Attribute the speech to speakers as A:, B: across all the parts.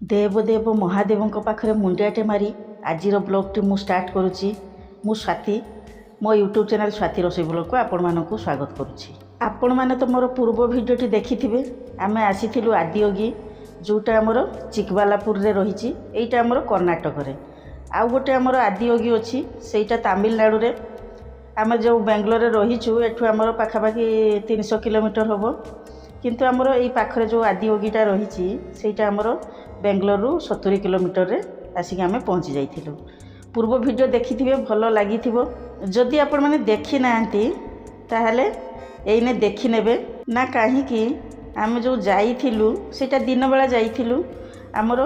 A: देवदेव महादेव पाखे मुंडियाटे मारी आज ब्लॉग टी मु स्टार्ट करुच्ची मु स्वाति मो यूट्यूब चैनल स्वाति रोषेई ब्लॉग को आपण मानक स्वागत करुच्ची। आपण माने तो मोर पूर्व भिडियोटी देखिथिबे। आमे आसीथिलु आदियोगी जोटा आमर चिकबालापुर रे रहिछि। एइटा आमर कर्णाटक रे। आउ गोटे आमर आदियोगी अछि सेइटा तमिलनाडु रे। आमे जो बेंगलोर रे रहिछु एठु आमर पाखापाखि 300 किलोमीटर होबो। किंतु आमर एई पाखरे जो आदियोगीटा रहिछि सेइटा आमर बेंगलोर 70 किलोमीटर रे आसिक आमे पहुँची जाइथिलु। पूर्व वीडियो देखिथिबे भलो लागिथिबो। जदि आपण माने देखि नांती ताहाले एइने देखि नेबे ना काहेकि आमे जो जाइथिलु सेटा दिन बेला जाइथिलु। आमर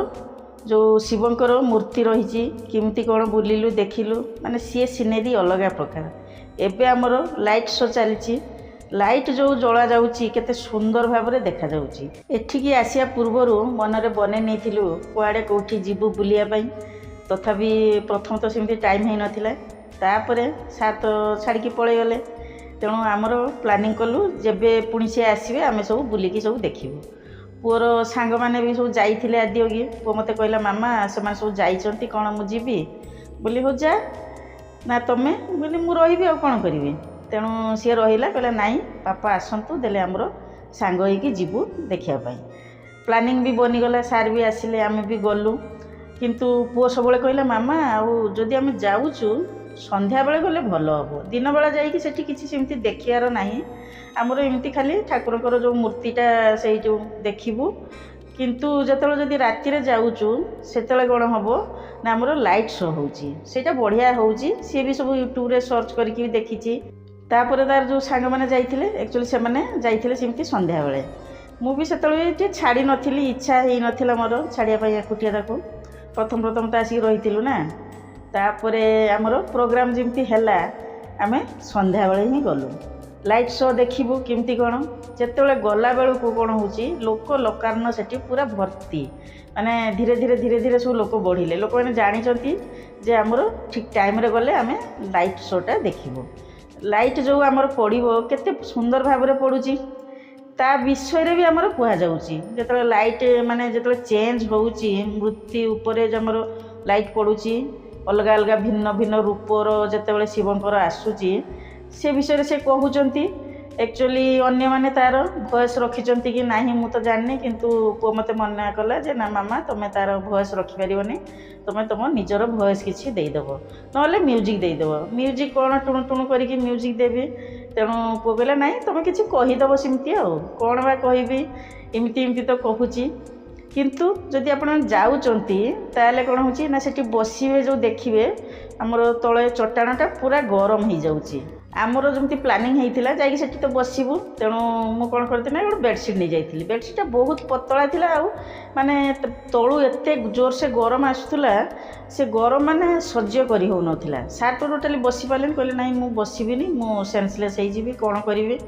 A: जो शिवंकर मूर्ति रहिछि किमती कोन बुलिलु देखिलु माने सी सिनेरी अलग प्रकार। एबे आमर लाइट शो चलीछि। लाइट जो जला जाउची केते सुंदर भाबरे देखा जाउची। एठिकी आसिया पूर्वरु मनरे बने नेथिलु कुआडे कोठी जीवु बुलिया पई। तथापि प्रथम तो सेमती टाइम हे नथिला। तापरे सात छाड़ी की पळे गले। तेणु आमर प्लानिंग कलु जेबे पुणी से आसीबे आमे सब बुलिकी सब देखिबु। पुअर सांग माने भी सब जाइथिले आदियोगी। पुअ मते कहला मामा से माने सब जाइचंती कोन मु जीबी बोली हो जा ना तमे बोली मु रहिबी आ कोन करिवि। तेणु सी रहा कहला नाई पापा आसतु देले आमर सांग होइकी जीवु देखिया पाई। प्लानिंग भी बनीगला। सार भी आसिले आमे भी गलु। किंतु पुओ सब कहला मामा आउ जदि आमे जाउचु संध्या बेले गले भल हम। दिन बेला जाइकी सेठी किछि सेमती देखियार नाही। आमर एमती खाली ठाकुरकर जो मूर्तिटा से जो देखिबु। किंतु जतले जदि राति रे जाउचु सेतले कोन हबो ना आमर लाइट शो होउची। सेटा बढ़िया होउची। सी भी सब यूट्यूब रे सर्च करके देखिछि। तापर तार जो सांग मैंने जाइथिले एक्चुअली से माने जाइथिले सेमती संध्या बेले। मु भी सेतले छाड़ी नथिली। इच्छा हे नथिला मोर छाड़िया पई एकुटिया ताको। प्रथम प्रथम तो आसी रहिथिलु ना। तापरे आमर प्रोग्राम जेमती हैला आमे संध्या बेले ही गलु। लाइट शो देखिबु केमती कोन। जेतेबेले गला बेलू को कोन होउची लोक लोकार्न सेठी पूरा भर्ती। माने धीरे धीरे धीरे धीरे सब लोक बढ़िले। लोक माने जानि चंती जे आमर ठीक टाइम रे गले आमे लाइट शोटा देखिबु। लाइट जो आमर पड़ो केते सुंदर भाव पड़ुची ता विषय भी आमर कह जाउची। जेतले लाइट माने जेतले चेंज होउची मूर्ति ऊपर आमर लाइट पड़ुची अलग अलग भिन्न भिन्न रूपर जेतेबेले शिवंकर आसुची से विषय से कहउचंती। एक्चुअली अन्य माने तार वॉइस रखिचंती कि नाही मु तो जाननी। किंतु पुओ मते मना कला जे ना मामा तमे तार वॉइस रखि परिबनी। तमे तम निजर वॉइस किछि देई देबो नले म्यूजिक देई देबो। म्यूजिक कोन टुणु टुणु करिकि म्यूजिक देबी। तेणु पुओ कहला नाही तमे किछि कहि देबो सिमती आ कोन बा कहिबी इमती इमती तो कहूची। किंतु जदि आपण जाउचंती ताले कोन होची ना सेठी बसिबे जो देखिबे हमर तळे चट्टाणटा पूरा गरम हो जाउची। आमर जमती प्लानिंग होता जाकि सेठी तो बसबू। तेणु मु कौन करती ना गोटे बेडसीट नहीं जाइली। बेडसीटा बहुत पतला थिला आउ माने तळु एते जोर से गरम आसुला से गरम माने सह्य करी हो नथिला। सार तो टोटाली बसी पाले कहले नहीं मु बसबिनी मु सेंसलेस हो जीवी कौन करिवे।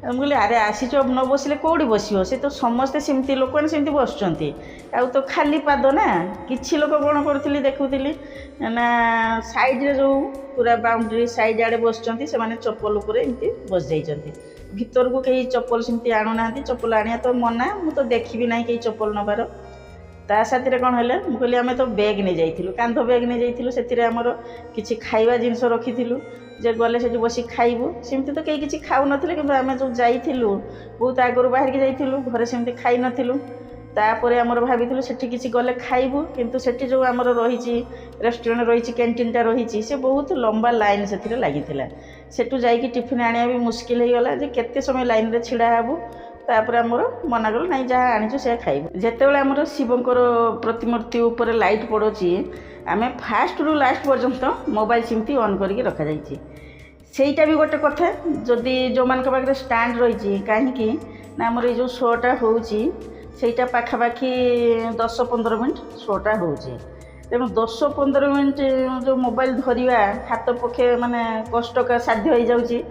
A: मुझे अरे आसीच न बसिले कौड़ी बसो से तो समस्ते सेमती लोक मैंने सेमती बसुँच आउ तो खाली पाद ना। किछि लोक कौन करी देखुली ना साइड्रे जो पूरा बाउंड्री साइड आड़े बसुँच से माने चप्पल उपर एमती बस जाइछन्ती। भीतर को कहीं चप्पल सेमती आणुना। चप्पल आनिया तो मना मु तो देखी ना कहीं चप्पल नबार। ता साथी कौन है मुझे कहली आम तो बैग नहीं जाइलु कांध बैग नहीं जाइलु। से आमर किसी खाइबा जिनस रखीलु जे गले से बस खाइबू। सेमती तो कहीं किसी खाऊ नथिले किंतु आम जो जाइलु बहुत आगु बाहर के जाइलु घरे सेमती खाई नथिलु। तापर आमर भाविलु सेठी किसी गले खाइबू। किंतु सेठी जो आमर रही रेस्टोरेंट रही कैंटीनटा रही से बहुत लंबा लाइन से लगी। सेठू जाइकी टिफिन आनिया भी मुस्किल हो गला जे केते समय लाइन रे छिड़ा हेबू। तापर आमर मना कलु ना जहाँ आनीचु से खाइबू। जेतेबेले आमर शिवंकर प्रतिमूर्ति उपर लाइट पड़ोची आमे फास्ट रु लास्ट पर्यंत मोबाइल सिमती ऑन करके रखा जाइए। सेटा भी गोटे कथा जदि जो मान पाखे स्टैंड रही कहीं ना आमर ये जो शोटा होउची सेटा पाखापाखि 10-15 मिनट शोटा होउची। तेणु 10-15 मिनट जो मोबाइल धरिया हाथ पक्षे माने कष्ट का साध्य हो जाउची।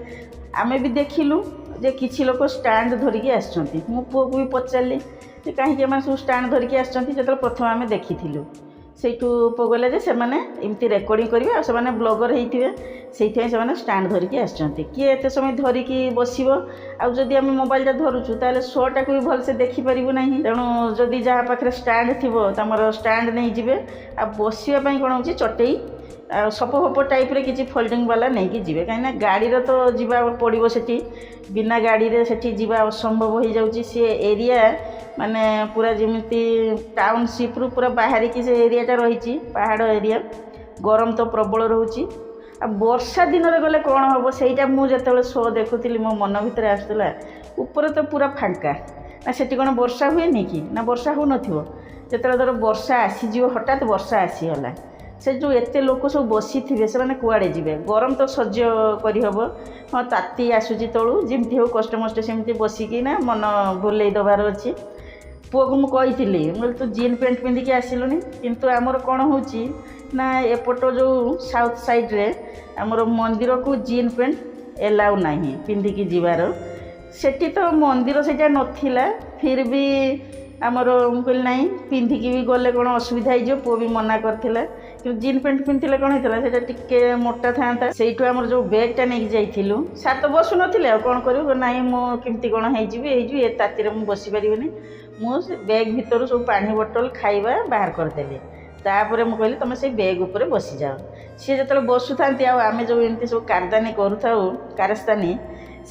A: आमे भी देखिलु जे किछि लोक स्टैंड धरिकी आछंती। मु पुओ को भी पचारली जे कहीं सब स्टैंड धरिकी आछंती। जेतले प्रथम आमे देखिथिलु ସେଇଠୁ ପଗଲେ ଯେ ସେମାନେ ଏମିତି ରେକର୍ଡ଼ିଂ କରିବେ ଆଉ ସେମାନେ ବ୍ଲଗର ହେଇଥିବେ ସେଇଥିପାଇଁ ସେମାନେ ଷ୍ଟାଣ୍ଡ ଧରିକି ଆସିଛନ୍ତି। କିଏ ଏତେ ସମୟ ଧରିକି ବସିବ ଆଉ ଯଦି ଆମେ ମୋବାଇଲଟା ଧରୁଛୁ ତାହେଲେ ଶୋଟାକୁ ବି ଭଲସେ ଦେଖିପାରିବୁ ନାହିଁ। ତେଣୁ ଯଦି ଯାହା ପାଖରେ ଷ୍ଟାଣ୍ଡ ଥିବ ତାଙ୍କର ଷ୍ଟାଣ୍ଡ ନେଇଯିବେ ଆଉ ବସିବା ପାଇଁ କ'ଣ ହେଉଛି ଚଟେଇ ଆଉ ସପ ଫପ ଟାଇପ୍ରେ କିଛି ଫୋଲ୍ଡିଂ ବାଲା ନେଇକି ଯିବେ, କାହିଁକିନା ଗାଡ଼ିର ତ ଯିବା ପଡ଼ିବ ସେଠି, ବିନା ଗାଡ଼ିରେ ସେଠି ଯିବା ଅସମ୍ଭବ ହେଇଯାଉଛି। ସେ ଏରିଆ ମାନେ ପୁରା ଯେମିତି ଟାଉନସିପ୍ରୁ ପୁରା ବାହାରିକି ସେ ଏରିଆଟା ରହିଛି, ପାହାଡ଼ ଏରିଆ, ଗରମ ତ ପ୍ରବଳ ରହୁଛି। ଆଉ ବର୍ଷା ଦିନରେ ଗଲେ କ'ଣ ହେବ ସେଇଟା ମୁଁ ଯେତେବେଳେ ଶୋ ଦେଖୁଥିଲି ମୋ ମନ ଭିତରେ ଆସୁଥିଲା, ଉପରେ ତ ପୁରା ଫାଙ୍କା, ନା ସେଠି କ'ଣ ବର୍ଷା ହୁଏନି କି, ନା ବର୍ଷା ହେଉନଥିବ। ଯେତେବେଳେ ଧର ବର୍ଷା ଆସିଯିବ, ହଠାତ୍ ବର୍ଷା ଆସିଗଲା, ସେ ଯେଉଁ ଏତେ ଲୋକ ସବୁ ବସିଥିବେ ସେମାନେ କୁଆଡ଼େ ଯିବେ? ଗରମ ତ ସହ୍ୟ କରିହେବ, ହଁ ତାତି ଆସୁଛି ତଳୁ, ଯେମିତି ହେଉ କଷ୍ଟମଷ୍ଟେ ସେମିତି ବସିକିନା ମନ ଭୁଲେଇ ଦେବାର ଅଛି। ପୁଅକୁ ମୁଁ କହିଥିଲି, ମୁଁ କହିଲି ତୁ ଜିନ୍ ପ୍ୟାଣ୍ଟ ପିନ୍ଧିକି ଆସିଲୁନି, କିନ୍ତୁ ଆମର କ'ଣ ହେଉଛି ନା ଏପଟ ଯେଉଁ ସାଉଥ୍ ସାଇଡ଼୍ରେ ଆମର ମନ୍ଦିରକୁ ଜିନ୍ ପ୍ୟାଣ୍ଟ ଏଲାଉ ନାହିଁ ପିନ୍ଧିକି ଯିବାର। ସେଠି ତ ମନ୍ଦିର ସେଇଟା ନଥିଲା, ଫିର୍ ବି ଆମର ମୁଁ କହିଲି ନାହିଁ ପିନ୍ଧିକି ବି ଗଲେ କ'ଣ ଅସୁବିଧା ହେଇଯିବ, ପୁଅ ବି ମନା କରିଥିଲା। କିନ୍ତୁ ଜିନ୍ ପ୍ୟାଣ୍ଟ ପିନ୍ଧିଥିଲେ କ'ଣ ହେଇଥିଲା, ସେଇଟା ଟିକେ ମୋଟା ଥାଆନ୍ତା। ସେଇଠୁ ଆମର ଯେଉଁ ବ୍ୟାଗ୍ଟା ନେଇକି ଯାଇଥିଲୁ, ସାତ ବସୁନଥିଲେ ଆଉ କ'ଣ କରିବୁ, ନାହିଁ ମୁଁ କେମିତି କ'ଣ ହେଇଯିବି ଏ ତାତିରେ ମୁଁ ବସିପାରିବିନି। ମୁଁ ସେ ବ୍ୟାଗ୍ ଭିତରୁ ସବୁ ପାଣି ବୋଟଲ ଖାଇବା ବାହାର କରିଦେଲି। ତାପରେ ମୁଁ କହିଲି ତୁମେ ସେଇ ବ୍ୟାଗ୍ ଉପରେ ବସିଯାଅ। ସିଏ ଯେତେବେଳେ ବସୁଥାନ୍ତି ଆଉ ଆମେ ଯେଉଁ ଏମିତି ସବୁ କାରଦାନୀ କରୁଥାଉ, କାରସ୍ତାନୀ,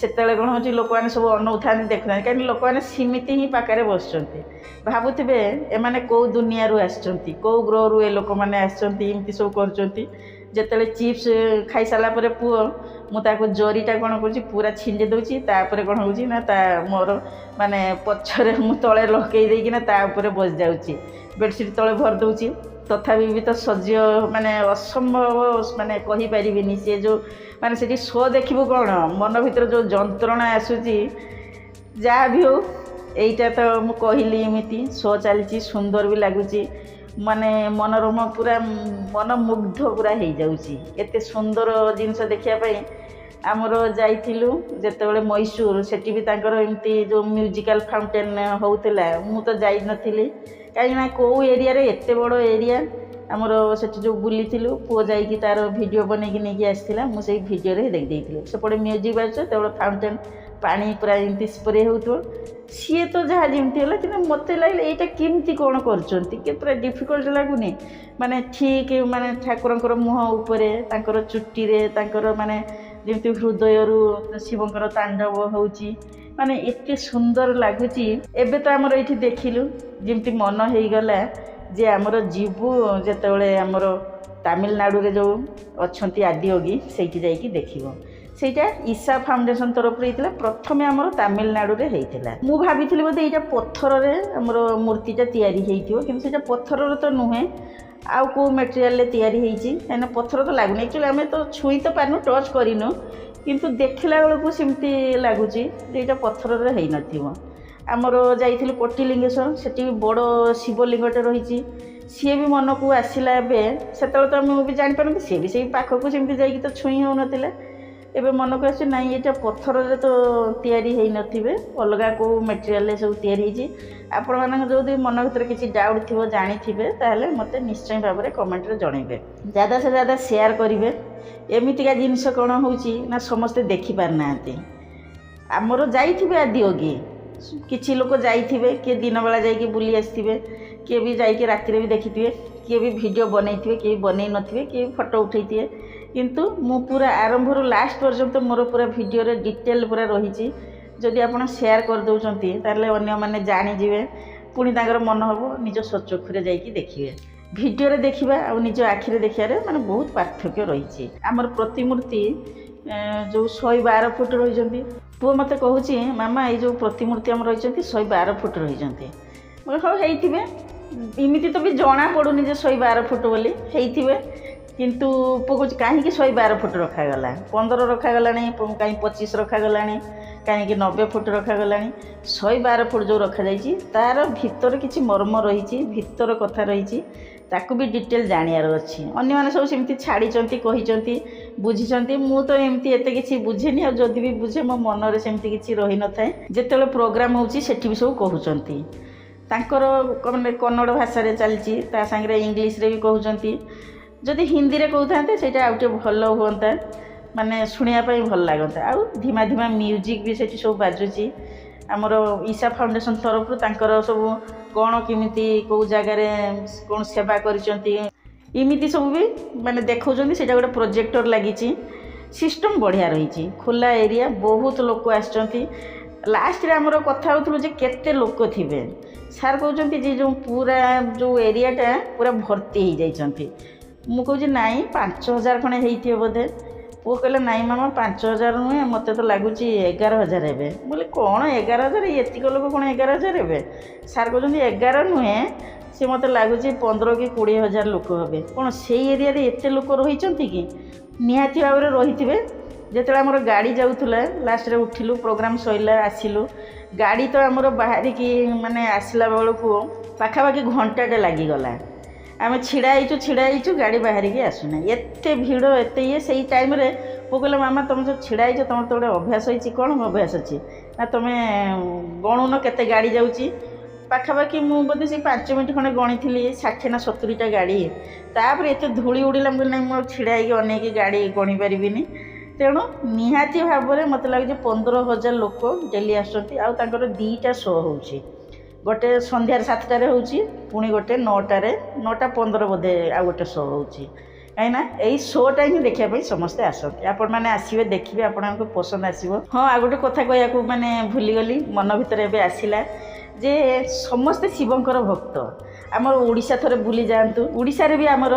A: ସେତେବେଳେ କ'ଣ ହେଉଛି ଲୋକମାନେ ସବୁ ଅନଉଥାନ୍ତି, ଦେଖୁଥାନ୍ତି, କାହିଁକି ଲୋକମାନେ ସେମିତି ହିଁ ପାଖରେ ବସୁଛନ୍ତି, ଭାବୁଥିବେ ଏମାନେ କେଉଁ ଦୁନିଆରୁ ଆସିଛନ୍ତି, କେଉଁ ଗ୍ରହରୁ ଏ ଲୋକମାନେ ଆସିଛନ୍ତି, ଏମିତି ସବୁ କରୁଛନ୍ତି। ଯେତେବେଳେ ଚିପ୍ସ ଖାଇସାରିଲା ପରେ ପୁଅ, ମୁଁ ତାକୁ ଜରିଟା କ'ଣ କରୁଛି ପୁରା ଛିଣ୍ଡି ଦେଉଛି, ତାପରେ କ'ଣ ହେଉଛି ନା ମୋର ମାନେ ପଛରେ ମୁଁ ତଳେ ଲଗେଇ ଦେଇକିନା ତା ଉପରେ ବସିଯାଉଛି, ବେଡ଼ସିଟ୍ ତଳେ ଭରି ଦେଉଛି। ତଥାପି ବି ତ ସହ୍ୟ ମାନେ ଅସମ୍ଭବ, ମାନେ କହିପାରିବିନି। ସେ ଯେଉଁ ମାନେ ସେଠି ଶୋ ଦେଖିବୁ କ'ଣ, ମନ ଭିତରେ ଯେଉଁ ଯନ୍ତ୍ରଣା ଆସୁଛି, ଯାହା ବି ହଉ ଏଇଟା ତ ମୁଁ କହିଲି ଏମିତି ଶୋ ଚାଲିଛି, ସୁନ୍ଦର ବି ଲାଗୁଛି, ମାନେ ମନୋରମ, ପୁରା ମନମୁଗ୍ଧ ପୁରା ହେଇଯାଉଛି। ଏତେ ସୁନ୍ଦର ଜିନିଷ ଦେଖିବା ପାଇଁ ଆମର ଯାଇଥିଲୁ ଯେତେବେଳେ ମହୀଶୂର, ସେଠି ବି ତାଙ୍କର ଏମିତି ଯେଉଁ ମ୍ୟୁଜିକାଲ ଫାଉଣ୍ଟେନ୍ ହେଉଥିଲା, ମୁଁ ତ ଯାଇନଥିଲି, କାହିଁକିନା କେଉଁ ଏରିଆରେ ଏତେ ବଡ଼ ଏରିଆ ଆମର ସେଠି ଯେଉଁ ବୁଲିଥିଲୁ, ପୁଅ ଯାଇକି ତା'ର ଭିଡ଼ିଓ ବନେଇକି ନେଇକି ଆସିଥିଲା, ମୁଁ ସେଇ ଭିଡ଼ିଓରେ ଦେଖିଦେଇଥିଲି। ସେପଟେ ମ୍ୟୁଜିକ୍ ବାଜୁଛି, ସେତେବେଳେ ଫାଉଣ୍ଟେନ୍ ପାଣି ପୁରା ଏମିତି ସ୍ପ୍ରେ ହେଉଥିବ, ସିଏ ତ ଯାହା ଯେମିତି ହେଲା, କିନ୍ତୁ ମୋତେ ଲାଗିଲା ଏଇଟା କେମିତି କ'ଣ କରୁଛନ୍ତି, କି ପୁରା ଡିଫିକଲ୍ଟ ଲାଗୁନି? ମାନେ ଠିକ୍ ମାନେ ଠାକୁରଙ୍କର ମୁହଁ ଉପରେ, ତାଙ୍କର ଚୁଟିରେ, ତାଙ୍କର ମାନେ ଯେମିତି ହୃଦୟରୁ ଶିବଙ୍କର ତାଣ୍ଡବ ହେଉଛି, ମାନେ ଏତେ ସୁନ୍ଦର ଲାଗୁଛି। ଏବେ ତ ଆମର ଏଇଠି ଦେଖିଲୁ, ଯେମିତି ମନ ହେଇଗଲା ଯେ ଆମର ଯିବୁ, ଯେତେବେଳେ ଆମର ତାମିଲନାଡ଼ୁରେ ଯେଉଁ ଅଛନ୍ତି ଆଦିୟୋଗୀ, ସେଇଠି ଯାଇକି ଦେଖିବ। ସେଇଟା ଇଶା ଫାଉଣ୍ଡେସନ୍ ତରଫରୁ ହେଇଥିଲା, ପ୍ରଥମେ ଆମର ତାମିଲନାଡ଼ୁରେ ହେଇଥିଲା। ମୁଁ ଭାବିଥିଲି ବୋଧେ ଏଇଟା ପଥରରେ ଆମର ମୂର୍ତ୍ତିଟା ତିଆରି ହେଇଥିବ, କିନ୍ତୁ ସେଇଟା ପଥରରେ ତ ନୁହେଁ, ଆଉ କେଉଁ ମେଟେରିଆଲରେ ତିଆରି ହେଇଛି, କାହିଁକିନା ପଥର ତ ଲାଗୁନି। ଆକ୍ଚୁଆଲି ଆମେ ତ ଛୁଇଁ ତ ପାରିନୁ, ଟଚ୍ କରିନୁ, କିନ୍ତୁ ଦେଖିଲା ବେଳକୁ ସେମିତି ଲାଗୁଛି ଯେ ଏଇଟା ପଥରରେ ହେଇନଥିବ। ଆମର ଯାଇଥିଲୁ କୋଟିଲିଙ୍ଗେଶ୍ୱର, ସେଠି ବି ବଡ଼ ଶିବଲିଙ୍ଗଟେ ରହିଛି, ସିଏ ବି ମନକୁ ଆସିଲା ଏବେ। ସେତେବେଳେ ତ ମୁଁ ବି ଜାଣିପାରନ୍ତି, ସିଏ ବି ସେଇ ପାଖକୁ ସେମିତି ଯାଇକି ତ ଛୁଇଁ ହେଉନଥିଲା। ଏବେ ମନକୁ ଆସୁଛି ନାଇଁ ଏଇଟା ପଥରରେ ତ ତିଆରି ହେଇନଥିବେ, ଅଲଗା କେଉଁ ମେଟେରିଆଲରେ ସବୁ ତିଆରି ହେଇଛି। ଆପଣମାନଙ୍କ ଯଦି ମନ ଭିତରେ କିଛି ଡାଉଟ୍ ଥିବ, ଜାଣିଥିବେ, ତାହେଲେ ମୋତେ ନିଶ୍ଚୟ ଭାବରେ କମେଣ୍ଟରେ ଜଣାଇବେ, ज़्यादा से ज़्यादा ସେୟାର କରିବେ। ଏମିତିକା ଜିନିଷ କ'ଣ ହେଉଛି ନା ସମସ୍ତେ ଦେଖିପାରୁନାହାନ୍ତି। ଆମର ଯାଇଥିବେ ଆଦିୟୋଗୀ, କିଛି ଲୋକ ଯାଇଥିବେ, କିଏ ଦିନବେଳା ଯାଇକି ବୁଲି ଆସିଥିବେ, କିଏ ବି ଯାଇକି ରାତିରେ ବି ଦେଖିଥିବେ, କିଏ ବି ଭିଡ଼ିଓ ବନେଇଥିବେ, କିଏ ବି ବନେଇ ନଥିବେ, କିଏ ବି ଫଟୋ ଉଠେଇଥିବେ। କିନ୍ତୁ ମୁଁ ପୁରା ଆରମ୍ଭରୁ ଲାଷ୍ଟ ପର୍ଯ୍ୟନ୍ତ ମୋର ପୁରା ଭିଡ଼ିଓରେ ଡିଟେଲ୍ ପୁରା ରହିଛି। ଯଦି ଆପଣ ସେୟାର କରିଦେଉଛନ୍ତି ତାହେଲେ ଅନ୍ୟମାନେ ଜାଣିଯିବେ, ପୁଣି ତାଙ୍କର ମନ ହେବ ନିଜ ସ୍ୱଚକ୍ଷୁରେ ଯାଇକି ଦେଖିବେ। ଭିଡ଼ିଓରେ ଦେଖିବା ଆଉ ନିଜ ଆଖିରେ ଦେଖିବାରେ ମାନେ ବହୁତ ପାର୍ଥକ୍ୟ ରହିଛି। ଆମର ପ୍ରତିମୂର୍ତ୍ତି ଯେଉଁ 112 ଫୁଟ ରହିଛନ୍ତି, ପୁଅ ମୋତେ କହୁଛି ମାମା ଏଇ ଯେଉଁ ପ୍ରତିମୂର୍ତ୍ତି ଆମର ରହିଛନ୍ତି 112 ଫୁଟ ରହିଛନ୍ତି। ମୁଁ ହଉ ହେଇଥିବେ, ଏମିତି ତ ବି ଜଣା ପଡ଼ୁନି ଯେ 112 ଫୁଟ ବୋଲି, ହେଇଥିବେ। କିନ୍ତୁ ପୁଅ କହୁଛି କାହିଁକି 112 ଫୁଟ ରଖାଗଲା, 15 ରଖାଗଲାଣି, କାହିଁ 25 ରଖାଗଲାଣି, କାହିଁକି 90 ଫୁଟ ରଖାଗଲାଣି। 112 ଫୁଟ ଯେଉଁ ରଖାଯାଇଛି ତା'ର ଭିତରେ କିଛି ମର୍ମ ରହିଛି, ଭିତର କଥା ରହିଛି, ତାକୁ ବି ଡିଟେଲ୍ ଜାଣିବାର ଅଛି। ଅନ୍ୟମାନେ ସବୁ ସେମିତି ଛାଡ଼ିଛନ୍ତି, କହିଛନ୍ତି, ବୁଝିଛନ୍ତି, ମୁଁ ତ ଏମିତି ଏତେ କିଛି ବୁଝେନି, ଆଉ ଯଦି ବି ବୁଝେ ମୋ ମନରେ ସେମିତି କିଛି ରହିନଥାଏ। ଯେତେବେଳେ ପ୍ରୋଗ୍ରାମ୍ ହେଉଛି ସେଠି ବି ସବୁ କହୁଛନ୍ତି। ତାଙ୍କର ମାନେ କନ୍ନଡ଼ ଭାଷାରେ ଚାଲିଛି, ତା ସାଙ୍ଗରେ ଇଂଲିଶରେ ବି କହୁଛନ୍ତି। ଯଦି ହିନ୍ଦୀରେ କହୁଥାନ୍ତେ ସେଇଟା ଆଉ ଟିକେ ଭଲ ହୁଅନ୍ତା, ମାନେ ଶୁଣିବା ପାଇଁ ଭଲ ଲାଗନ୍ତା। ଆଉ ଧିମା ଧିମା ମ୍ୟୁଜିକ୍ ବି ସେଠି ସବୁ ବାଜୁଛି। ଆମର ଇଶା ଫାଉଣ୍ଡେସନ୍ ତରଫରୁ ତାଙ୍କର ସବୁ କ'ଣ କେମିତି କେଉଁ ଜାଗାରେ କ'ଣ ସେବା କରିଛନ୍ତି ଏମିତି ସବୁ ବି ମାନେ ଦେଖାଉଛନ୍ତି। ସେଇଟା ଗୋଟେ ପ୍ରୋଜେକ୍ଟର ଲାଗିଛି। ସିଷ୍ଟମ୍ ବଢ଼ିଆ ରହିଛି, ଖୋଲା ଏରିଆ, ବହୁତ ଲୋକ ଆସିଛନ୍ତି। ଲାଷ୍ଟରେ ଆମର କଥା ହେଉଥିଲୁ ଯେ କେତେ ଲୋକ ଥିବେ। ସାର୍ କହୁଛନ୍ତି ଯେ ଯେଉଁ ଏରିଆଟା ପୁରା ଭର୍ତ୍ତି ହେଇଯାଇଛନ୍ତି। ମୁଁ କହୁଛି ନାଇଁ 5,000 ଖଣ୍ଡେ ହେଇଥିବ ବୋଧେ। ପୁଅ କହିଲା ନାଇଁ ମାମା 5,000 ନୁହେଁ, ମୋତେ ତ ଲାଗୁଛି 11,000 ହେବେ। ବୋଲେ କ'ଣ 11,000? ଏତିକ ଲୋକ କ'ଣ 11,000 ହେବେ? ସାର୍ କହୁଛନ୍ତି 11 ନୁହେଁ, ସେ ମୋତେ ଲାଗୁଛି 15 କି 20,000 ଲୋକ ହେବେ। କ'ଣ ସେଇ ଏରିଆରେ ଏତେ ଲୋକ ରହିଛନ୍ତି କି? ନିହାତି ଭାବରେ ରହିଥିବେ। ଯେତେବେଳେ ଆମର ଗାଡ଼ି ଯାଉଥିଲା, ଲାଷ୍ଟରେ ଉଠିଲୁ, ପ୍ରୋଗ୍ରାମ୍ ସରିଲା, ଆସିଲୁ। ଗାଡ଼ି ତ ଆମର ବାହାରିକି ମାନେ ଆସିଲା ବେଳକୁ ପାଖାପାଖି ଘଣ୍ଟାଟେ ଲାଗିଗଲା। ଆମେ ଛିଡ଼ା ହେଇଛୁ, ଗାଡ଼ି ବାହାରିକି ଆସୁନା। ଏତେ ଭିଡ଼, ଏତେ ଇଏ। ସେଇ ଟାଇମ୍ରେ ପୁଅ କହିଲା ମାମା ତୁମେ ଯେଉଁ ଛିଡ଼ା ହେଇଛ ତୁମର ତ ଗୋଟେ ଅଭ୍ୟାସ ହେଇଛି। କ'ଣ ଅଭ୍ୟାସ ଅଛି ନା ତୁମେ ଗଣୁନ କେତେ ଗାଡ଼ି ଯାଉଛି? ପାଖାପାଖି ମୁଁ ବୋଧେ ସେଇ 5 ମିନିଟ୍ ଖଣ୍ଡେ ଗଣିଥିଲି 60 ନା 70ଟା ଗାଡ଼ି। ତାପରେ ଏତେ ଧୂଳି ଉଡ଼ିଲା, ମୁଁ କହିଲି ନାଇଁ ମୁଁ ଛିଡ଼ା ହେଇକି ଅନେଇକି ଗାଡ଼ି ଗଣି ପାରିବିନି। ତେଣୁ ନିହାତି ଭାବରେ ମୋତେ ଲାଗୁଛି 15,000 ଲୋକ ଡେଲି ଆସୁଛନ୍ତି। ଆଉ ତାଙ୍କର 2ଟା ଶୋ ହେଉଛି, ଗୋଟେ ସନ୍ଧ୍ୟାରେ 7ଟାରେ ହେଉଛି, ପୁଣି ଗୋଟେ 9:15 ବୋଧେ ଆଉ ଗୋଟେ ଶୋ ହେଉଛି। କାହିଁକିନା ଏଇ ଶୋଟା ହିଁ ଦେଖିବା ପାଇଁ ସମସ୍ତେ ଆସନ୍ତି। ଆପଣମାନେ ଆସିବେ, ଦେଖିବେ, ଆପଣଙ୍କୁ ପସନ୍ଦ ଆସିବ। ହଁ, ଆଉ ଗୋଟେ କଥା କହିବାକୁ ମାନେ ଭୁଲିଗଲି, ମନ ଭିତରେ ଏବେ ଆସିଲା ଯେ ସମସ୍ତେ ଶିବଙ୍କର ଭକ୍ତ। ଆମର ଓଡ଼ିଶା ଥରେ ବୁଲି ଯାଆନ୍ତୁ। ଓଡ଼ିଶାରେ ବି ଆମର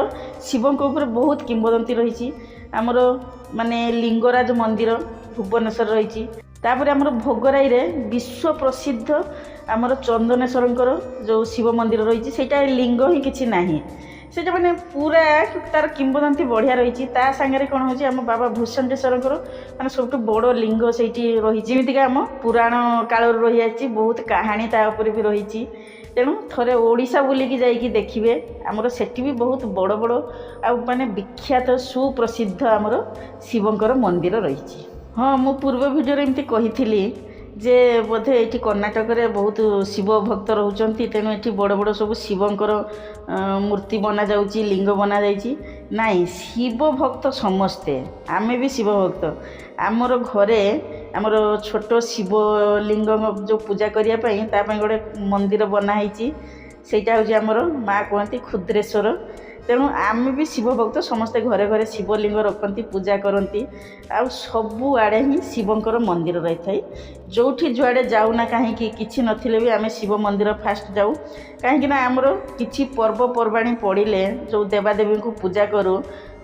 A: ଶିବଙ୍କ ଉପରେ ବହୁତ କିମ୍ବଦନ୍ତୀ ରହିଛି। ଆମର ମାନେ ଲିଙ୍ଗରାଜ ମନ୍ଦିର ଭୁବନେଶ୍ୱର ରହିଛି। ତାପରେ ଆମର ଭୋଗରାଇରେ ବିଶ୍ୱ ପ୍ରସିଦ୍ଧ ଆମର ଚନ୍ଦନେଶ୍ୱରଙ୍କର ଯେଉଁ ଶିବ ମନ୍ଦିର ରହିଛି, ସେଇଟା ଲିଙ୍ଗ ହିଁ କିଛି ନାହିଁ। ସେଇଟା ମାନେ ପୁରା ତାର କିମ୍ବଦନ୍ତୀ ବଢ଼ିଆ ରହିଛି। ତା ସାଙ୍ଗରେ କ'ଣ ହେଉଛି, ଆମ ବାବା ଭୂଷଣ୍ଡେଶ୍ୱରଙ୍କର ମାନେ ସବୁଠୁ ବଡ଼ ଲିଙ୍ଗ ସେଇଠି ରହିଛି। ଯେମିତିକା ଆମ ପୁରାଣ କାଳରୁ ରହିଆସିଛି, ବହୁତ କାହାଣୀ ତା ଉପରେ ବି ରହିଛି। ତେଣୁ ଥରେ ଓଡ଼ିଶା ବୁଲିକି ଯାଇକି ଦେଖିବେ। ଆମର ସେଠି ବି ବହୁତ ବଡ଼ ବଡ଼ ଆଉ ମାନେ ବିଖ୍ୟାତ ସୁପ୍ରସିଦ୍ଧ ଆମର ଶିବଙ୍କର ମନ୍ଦିର ରହିଛି। ହଁ, ମୁଁ ପୂର୍ବ ଭିଡ଼ିଓରେ ଏମିତି କହିଥିଲି ଯେ ବୋଧେ ଏଇଠି କର୍ଣ୍ଣାଟକରେ ବହୁତ ଶିବ ଭକ୍ତ ରହୁଛନ୍ତି। ତେଣୁ ଏଠି ବଡ଼ ବଡ଼ ସବୁ ଶିବଙ୍କର ମୂର୍ତ୍ତି ବନାଯାଉଛି, ଲିଙ୍ଗ ବନାଯାଇଛି। ନାଇଁ, ଶିବ ଭକ୍ତ ସମସ୍ତେ, ଆମେ ବି ଶିବ ଭକ୍ତ। ଆମର ଘରେ ଆମର ଛୋଟ ଶିବଲିଙ୍ଗ ଯେଉଁ ପୂଜା କରିବା ପାଇଁ ତା ପାଇଁ ଗୋଟେ ମନ୍ଦିର ବନା ହେଇଛି। ସେଇଟା ହେଉଛି ଆମର ମା କୁହନ୍ତି କ୍ଷୁଦ୍ରେଶ୍ୱର। ତେଣୁ ଆମେ ବି ଶିବ ଭକ୍ତ, ସମସ୍ତେ ଘରେ ଘରେ ଶିବଲିଙ୍ଗ ରଖନ୍ତି, ପୂଜା କରନ୍ତି। ଆଉ ସବୁଆଡ଼େ ହିଁ ଶିବଙ୍କର ମନ୍ଦିର ରହିଥାଏ। ଯେଉଁଠି ଯୁଆଡ଼େ ଯାଉନା କାହିଁକି, କିଛି ନଥିଲେ ବି ଆମେ ଶିବ ମନ୍ଦିର ଫାଷ୍ଟ ଯାଉ। କାହିଁକିନା ଆମର କିଛି ପର୍ବପର୍ବାଣି ପଡ଼ିଲେ ଯେଉଁ ଦେବାଦେବୀଙ୍କୁ ପୂଜା କରୁ,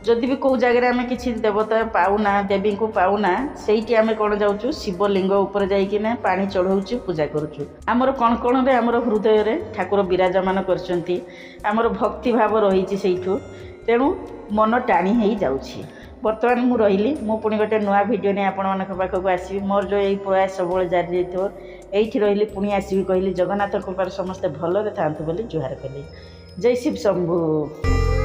A: ଯଦି ବି କେଉଁ ଜାଗାରେ ଆମେ କିଛି ଦେବତା ପାଉନା, ଦେବୀଙ୍କୁ ପାଉନା, ସେଇଠି ଆମେ କ'ଣ ଯାଉଛୁ, ଶିବଲିଙ୍ଗ ଉପରେ ଯାଇକିନା ପାଣି ଚଢ଼ାଉଛୁ, ପୂଜା କରୁଛୁ। ଆମର କଣକଣରେ ଆମର ହୃଦୟରେ ଠାକୁର ବିରାଜମାନ କରିଛନ୍ତି। ଆମର ଭକ୍ତିଭାବ ରହିଛି ସେଇଠୁ। ତେଣୁ ମନ ଟାଣି ହେଇଯାଉଛି। ବର୍ତ୍ତମାନ ମୁଁ ରହିଲି, ମୁଁ ପୁଣି ଗୋଟେ ନୂଆ ଭିଡ଼ିଓ ନେଇ ଆପଣମାନଙ୍କ ପାଖକୁ ଆସିବି। ମୋର ଯେଉଁ ଏଇ ପ୍ରୟାସ ସବୁବେଳେ ଜାରି ରହିଥିବ। ଏଇଠି ରହିଲି, ପୁଣି ଆସିବି କହିଲି। ଜଗନ୍ନାଥ କୃପାରୁ ସମସ୍ତେ ଭଲରେ ଥାଆନ୍ତୁ ବୋଲି ଜୁହାର କଲି। ଜୟ ଶିବ ଶମ୍ଭୁ।